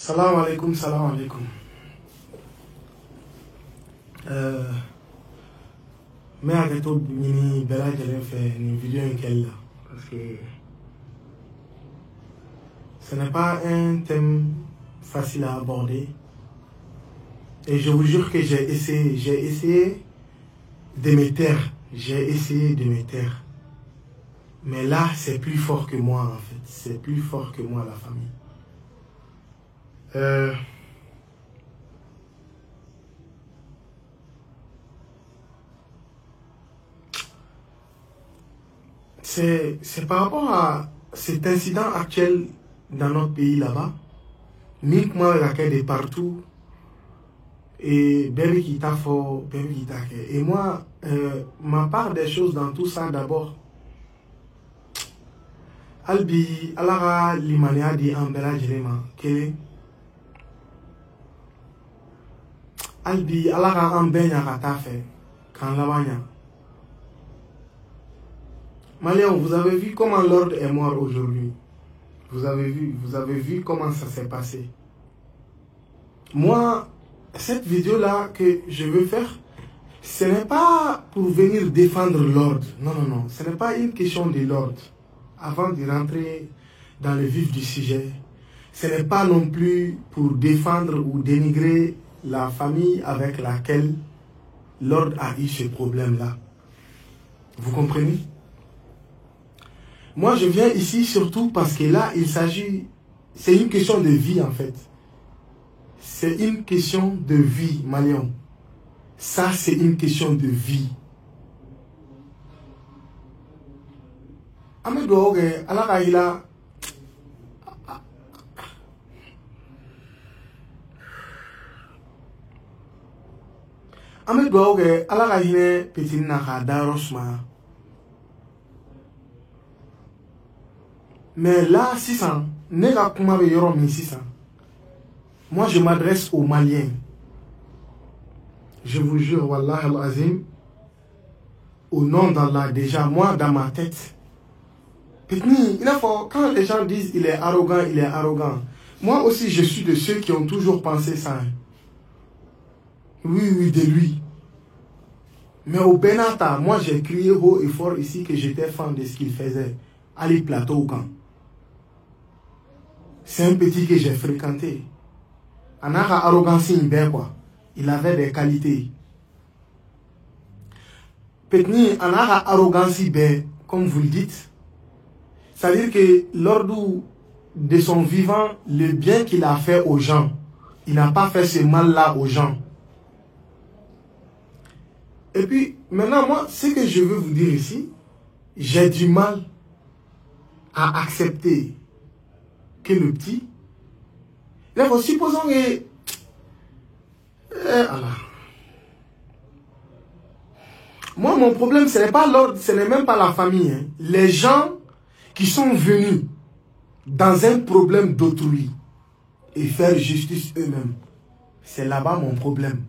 Salam alaikum, salam alaikum. Mais avec tout, mini bella j'ai fait une vidéo qu'elle là parce que ce n'est pas un thème facile à aborder et je vous jure que j'ai essayé de me taire, mais là c'est plus fort que moi en fait, c'est plus fort que moi la famille. C'est par rapport à cet incident actuel dans notre pays là-bas. Uniquement laquelle de partout. Et et moi, ma part des choses dans tout ça d'abord. Albi, alara limania di ambela jelema, kele. Albi, alara ambenya katafe, kan lawanya. Maliens, vous avez vu comment l'ordre est mort aujourd'hui. Vous avez vu comment ça s'est passé. Moi, cette vidéo-là que je veux faire, ce n'est pas pour venir défendre l'ordre. Non, non, non. Ce n'est pas une question de l'ordre. Avant de rentrer dans le vif du sujet, ce n'est pas non plus pour défendre ou dénigrer la famille avec laquelle l'ordre a eu ce problème-là. Vous comprenez? Moi, je viens ici surtout parce que là, il s'agit... C'est une question de vie, en fait. C'est une question de vie, Maliens. Ça, c'est une question de vie. Amedou, Alakaïla... Amedou, Alakaïla, petit naka darosma. Mais là, 600, moi je m'adresse aux Maliens. Je vous jure, Wallah al-Azim, au nom d'Allah, déjà, moi dans ma tête. Il faut, quand les gens disent il est arrogant, il est arrogant. Moi aussi, je suis de ceux qui ont toujours pensé ça. Oui, oui, de lui. Mais au Benata, moi j'ai crié haut et fort ici que j'étais fan de ce qu'il faisait. Ali Plateau au camp. C'est un petit que j'ai fréquenté. Anara arrogance quoi. Il avait des qualités. Petit Anara arrogance comme vous le dites. C'est-à-dire que lors de son vivant, le bien qu'il a fait aux gens, il n'a pas fait ce mal-là aux gens. Et puis, maintenant, moi, ce que je veux vous dire ici, j'ai du mal à accepter que le petit, là, supposons que, moi, mon problème, ce n'est pas l'ordre, ce n'est même pas la famille. Hein. Les gens qui sont venus dans un problème d'autrui et faire justice eux-mêmes, c'est là-bas mon problème.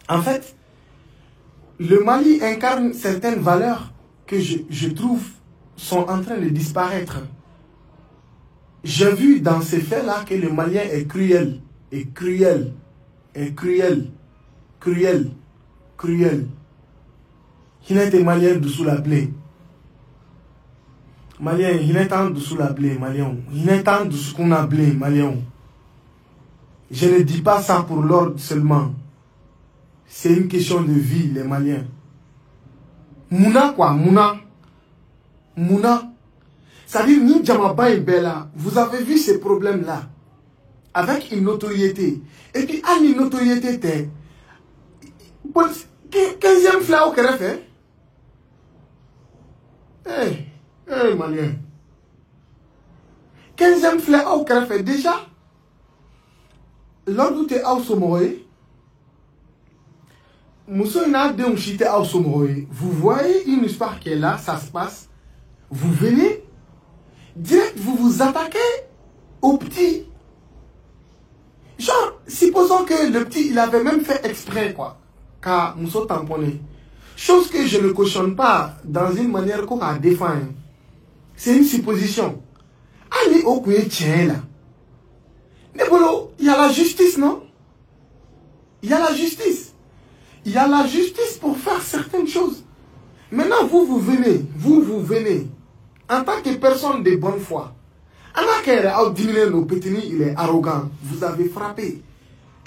En fait, le Mali incarne certaines valeurs que je trouve sont en train de disparaître. J'ai vu dans ces faits-là que le Malien est cruel, et cruel, et cruel, cruel, cruel. Il n'est Malien dessous la plaie. Malien, il n'est pas dessous la plaie, Malien. Il n'est pas dessous qu'on a blé, Malien. Je ne dis pas ça pour l'ordre seulement. C'est une question de vie, les Maliens. Mouna quoi, Mouna. Mouna. C'est-à-dire, ni Djamaba et Bella, vous avez vu ces problèmes-là. Avec une notoriété. Et puis, à une notoriété, t'es. 15e flau qu'elle a fait. Eh, Malien. 15e flau qu'elle a fait. Déjà, lors où t'es au Somoé, vous voyez une histoire qui est là, ça se passe. Vous venez, direct, vous vous attaquez au petit. Genre, supposons que le petit, il avait même fait exprès, quoi. Car nous sommes tamponnés. Chose que je ne cautionne pas dans une manière qu'on a défendre. C'est une supposition. Allez au coin, tiens là. Nebolo, il y a la justice, non? Il y a la justice. Il y a la justice pour faire certaines choses. Maintenant, vous venez, en tant que personne de bonne foi. Il est arrogant. Vous avez frappé.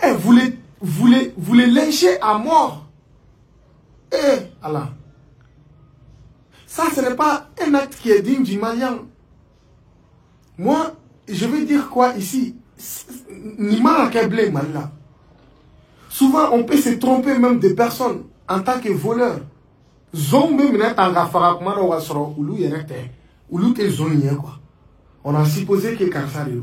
Et vous les lynchez à mort. Eh, Allah. Ça, ce n'est pas un acte qui est digne du Malien. Moi, je vais dire quoi ici? Souvent, on peut se tromper même de personnes en tant que voleur. On a supposé que Karsari.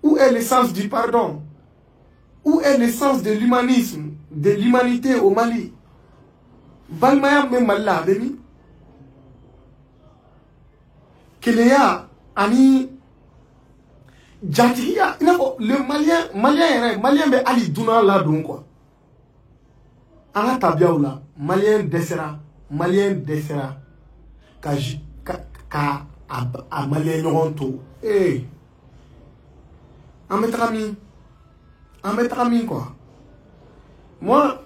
Où est l'essence du pardon? Où est l'essence de l'humanisme, de l'humanité au Mali? Balmaya même Malila, Demi. Kéléa, Ani. Djatiya, le Malien, mais Ali Douna là, donc quoi. Ala Tabiaoula, Malien desera, ka a Malien Noronto. Eh. En mettre ami, quoi. Moi,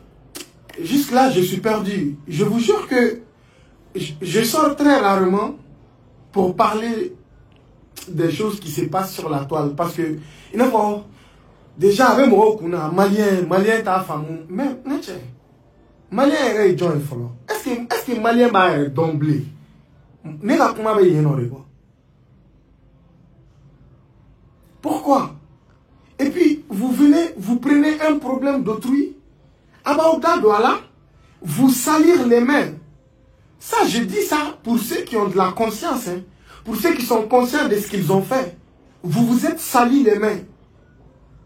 jusque là, je suis perdu. Je vous jure que je sors très rarement pour parler des choses qui se passent sur la toile. Parce que, il faut déjà, avec moi, Malien, ta femme, mais, Malien est John Follow. Est-ce que Malien va d'emblée? Pourquoi? Et puis, vous venez, vous prenez un problème d'autrui, vous salir les mains. Ça, je dis ça pour ceux qui ont de la conscience, hein, pour ceux qui sont conscients de ce qu'ils ont fait. Vous vous êtes sali les mains.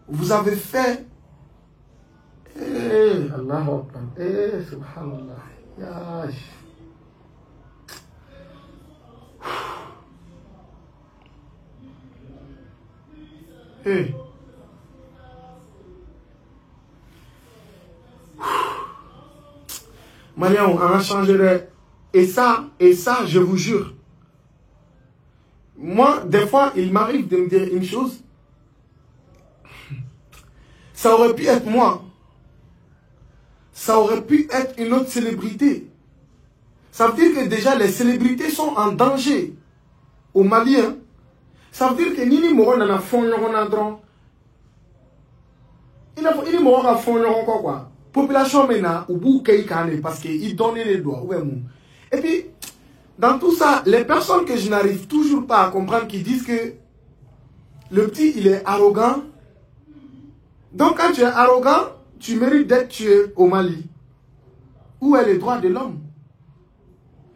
Vous avez fait... Allah Akbar. Subhanallah. Hey. Malien, on a changé de... Et ça, je vous jure. Moi, des fois, il m'arrive de me dire une chose. Ça aurait pu être moi. Ça aurait pu être une autre célébrité. Ça veut dire que déjà les célébrités sont en danger au Mali. Hein? Ça veut dire que Nini Moro n'a pas fond l'oronadron. Il n'a pas fond l'oronadron quoi. Population maintenant, au bout qu'il parce qu'il donne les doigts. Et puis, dans tout ça, les personnes que je n'arrive toujours pas à comprendre qui disent que le petit, il est arrogant. Donc quand tu es arrogant, tu mérites d'être tué au Mali. Où est le droit de l'homme?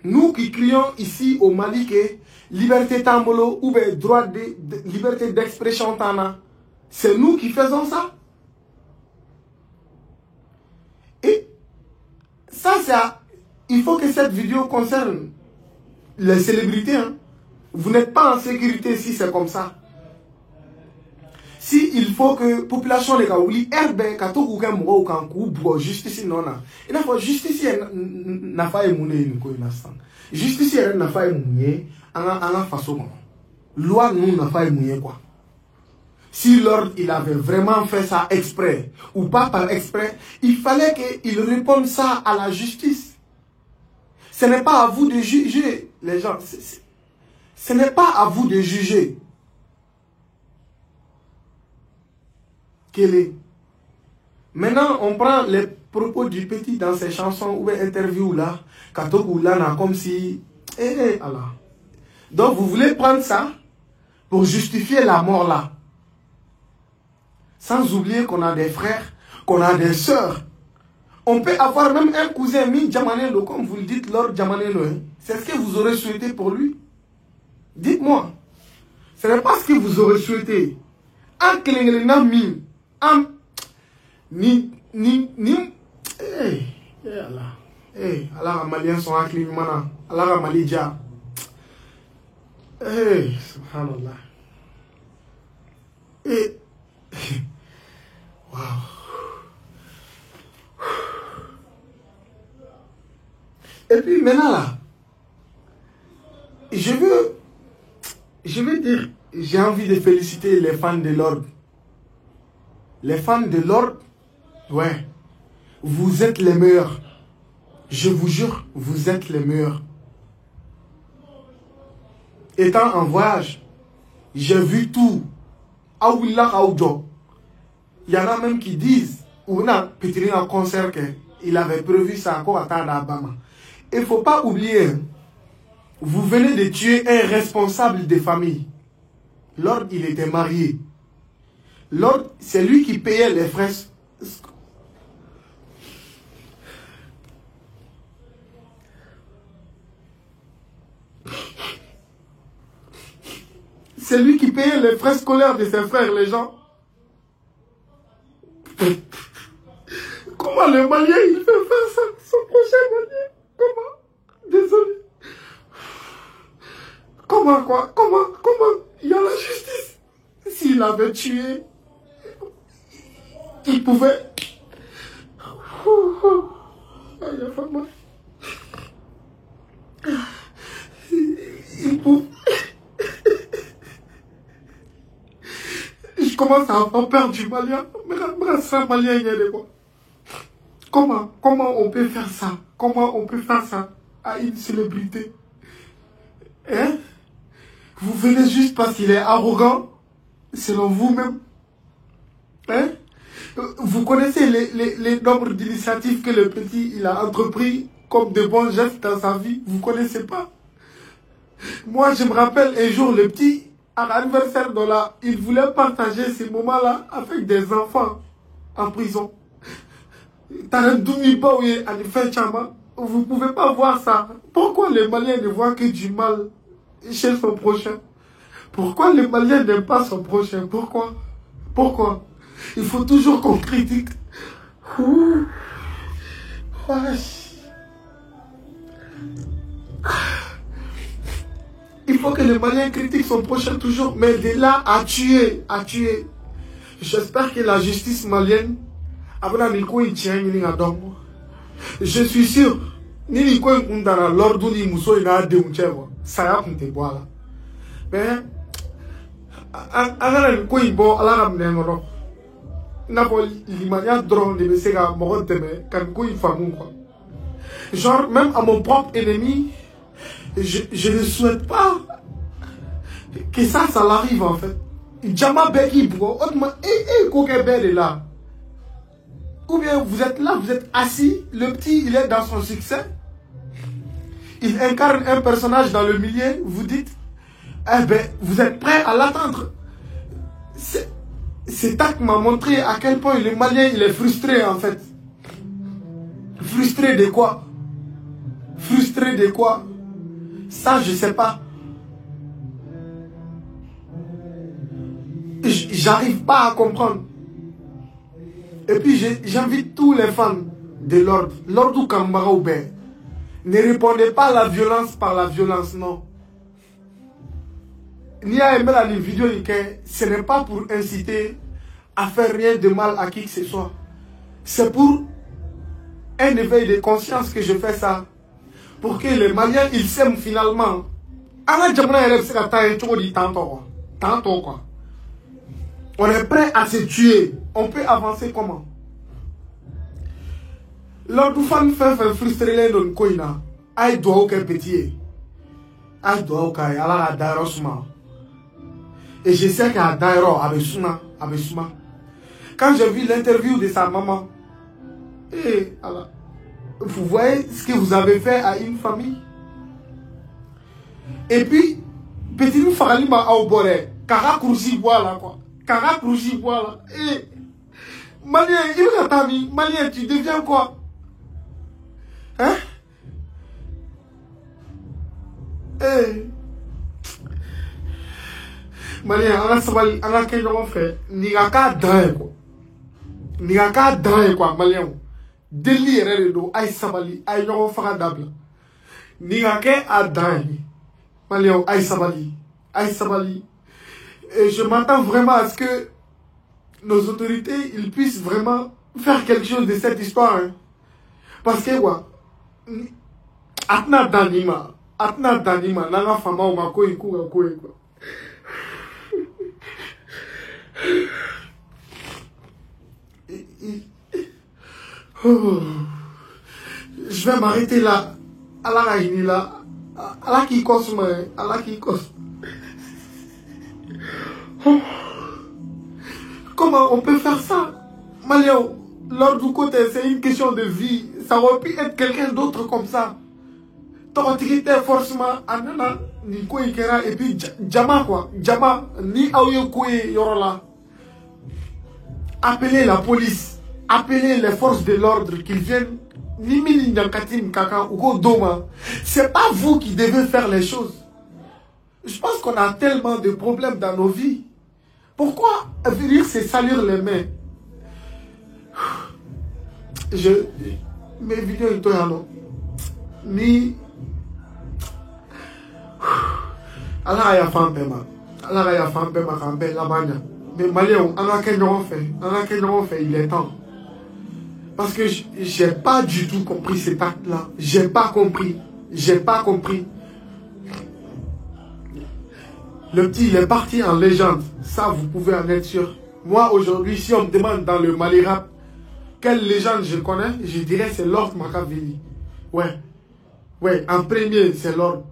Nous qui crions ici au Mali que liberté tambolo ou droit de liberté d'expression tana, c'est nous qui faisons ça. Et ça, il faut que cette vidéo concerne les célébrités. Hein. Vous n'êtes pas en sécurité si c'est comme ça. Si il faut que la population les Kaouli herbe kato kuka mwo kanku bo justice nona. Il faut justice na fa emune ni ko inastan. Justice na fa emunye anga façon. Loi nous na fa emunye quoi. Si l'ordre il avait vraiment fait ça exprès ou pas par exprès, il fallait qu'il réponde ça à la justice. Ce n'est pas à vous de juger les gens. Ce n'est pas à vous de juger. Maintenant, on prend les propos du petit dans ses chansons ou interviews là, comme si... Allah. Donc, vous voulez prendre ça pour justifier la mort là. Sans oublier qu'on a des frères, qu'on a des sœurs. On peut avoir même un cousin, Mi Djamanelo, comme vous le dites, Lord Djamanelo. Hein. C'est ce que vous aurez souhaité pour lui? Dites-moi. Ce n'est pas ce que vous aurez souhaité. Un mi. Allah, Maliens sont acclimés maintenant. Allah, Malidja. Subhanallah. Wow. Et puis maintenant là, je je veux dire, j'ai envie de féliciter les fans de l'ordre. Les fans de l'ordre, ouais, vous êtes les meilleurs. Je vous jure, vous êtes les meilleurs. Étant en voyage, j'ai vu tout. Il y en a même qui disent, on a pété un concert qu'il avait prévu ça encore à Alabama. Il ne faut pas oublier, vous venez de tuer un responsable de famille. Lord, il était marié. Lord, c'est lui qui payait les frais. C'est lui qui payait les frais scolaires de ses frères, les gens. Comment le Malien, il fait faire ça? Son prochain Malien? Comment? Désolé. Comment quoi? Comment? Il y a la justice. S'il avait tué, il pouvait... Il pouvait... Je commence à avoir peur du Malien. Mais ça, Malien, il y a des quoi? Comment on peut faire ça? Comment on peut faire ça à une célébrité? Hein? Vous venez juste parce qu'il est arrogant, selon vous-même. Hein? Vous connaissez les nombres d'initiatives que le petit il a entrepris comme de bons gestes dans sa vie? Vous connaissez pas? Moi, je me rappelle un jour, le petit, à l'anniversaire de là, il voulait partager ces moments-là avec des enfants en prison. Vous ne pouvez pas voir ça. Pourquoi les Maliens ne voient que du mal chez son prochain? Pourquoi les Maliens n'aiment pas son prochain? Pourquoi? Il faut toujours qu'on critique. Il faut que les Maliens critiquent son prochain toujours, mais de là à tuer. J'espère que la justice malienne, je suis sûr, ni l'ordre ni Mousso il a ça y a pour te boire. Mais, genre, même à mon propre ennemi, je ne souhaite pas que ça l'arrive en fait. Jama Beki, bro, est là. Ou bien vous êtes là, vous êtes assis, le petit il est dans son succès. Il incarne un personnage dans le milieu, vous dites, eh ben, vous êtes prêt à l'attendre. Cet acte m'a montré à quel point le Malien il est frustré en fait. Frustré de quoi? Frustré de quoi? Ça, je sais pas. J'arrive pas à comprendre. Et puis, j'invite tous les fans de l'ordre, l'ordre ou Kambara ou Ben, ne répondez pas à la violence par la violence, non. Ni à aimer la vidéo, ce n'est pas pour inciter à faire rien de mal à qui que ce soit. C'est pour un éveil de conscience que je fais ça. Pour que les Maliens, ils s'aiment finalement. Tantôt quoi. On est prêt à se tuer. On peut avancer comment? L'autre fan fait frustrer les non koina. Aïe doit aucun petit. Aïe doit aucun. Alors à Dairosma. Et je sais qu'à Dairo, avec Souma. Quand j'ai vu l'interview de sa maman, et alors, vous voyez ce que vous avez fait à une famille. Et puis, petit Faralima a oboré. Kara Krouzi, voilà quoi. Kara Krouzi, voilà. Et Malien, il a ta vie. Malien, tu deviens quoi? Hein? Eh. Malien, on a sabali, on a quelque chose fait. Nigaka drain quoi. Nigaka drain quoi, Malien. Délire de l'eau, aïe sabali, aïe non faradable. Nigaka a drain. Malien, aïe sabali. Et je m'attends vraiment à ce que nos autorités ils puissent vraiment faire quelque chose de cette histoire. Hein. Parce que, quoi, Atna Danima, Nana Fama ou Mako et quoi. Oh. Je vais m'arrêter là. Allah Rahini là. Allah qui cause moi. Allah qui cause. Oh. Comment on peut faire ça? Maléo, l'ordre du côté, c'est une question de vie. Ça aurait pu être quelqu'un d'autre comme ça. T'aurais forcément Anana, ni quoi et puis Djama quoi. Djama, ni Aouye Koué Yorola. Appelez la police. Appelez les forces de l'ordre qu'ils viennent. Ni Mini Nyankatim Kaka ou Doma. C'est pas vous qui devez faire les choses. Je pense qu'on a tellement de problèmes dans nos vies. Pourquoi venir se salir les mains? Mes vidéos, ni. Allah ya fan bema. Allah ya fan bema quand ben la bagne. Mais Maléon, on a qu'un fait, il est temps. Parce que j'ai pas du tout compris cet acte-là. J'ai pas compris. Le petit, il est parti en légende. Ça, vous pouvez en être sûr. Moi, aujourd'hui, si on me demande dans le Mali rap, quelle légende je connais, je dirais c'est Lord Makaveli. Ouais, en premier, c'est Lord.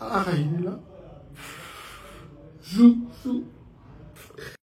Ah, il est là. Zou.